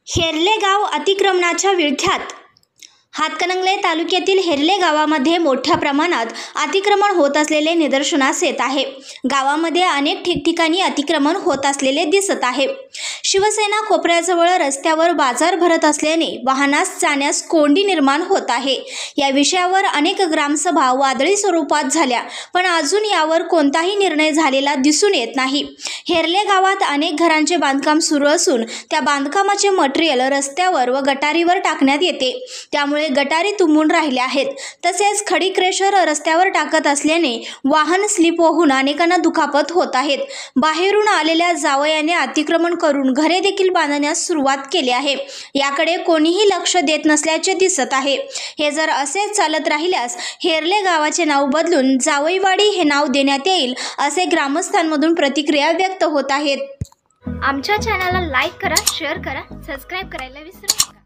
हेरले गाव अतिक्रमणाच्या विळख्यात। हातकणंगले तालुक्यातील हेरले गावामध्ये मोठ्या प्रमाणात अतिक्रमण होत असलेले निदर्शनास येत आहे। गावामध्ये अनेक ठिकठिकाणी अतिक्रमण होत असलेले दिसत आहे। शिवसेना कोपऱ्याजवळ रस्त्यावर बाजार भरत असल्याने वाहनास जाण्यास कोंडी निर्माण होत आहे। या विषयावर अनेक ग्रामसभा वादळी स्वरूपात झाल्या, पण अजून यावर कोणताही निर्णय झालेला दिसून येत नाही। हेरले गावात अनेक घरांचे बांधकाम सुरू असून त्या बांधकामाचे मटेरियल रस्त्यावर व गटारीवर टाकण्यात येते, त्यामुळे गटारी तुंबून राहिल्या आहेत। तसेच खडी क्रेशर रस्त्यावर टाकत असल्याने वाहन स्लिप होऊन अनेकांना दुखापत होत आहेत। बाहेरून आलेल्या जावयाने अतिक्रमण करून घरे देखील बांधण्यास सुरुवात केली आहे। याकडे कोणीही लक्ष देत नसल्याचे दिसत आहे। हे जर असेच चालत राहिल्यास हेरले गावाचे नाव बदलून जावईवाडी हे नाव देण्यात येईल, असे ग्रामस्थांमधून प्रतिक्रिया व्यक्त होत आहेत। आमच्या चॅनलला लाईक करा, शेअर करा, सबस्क्राईब करायला विसरू नका।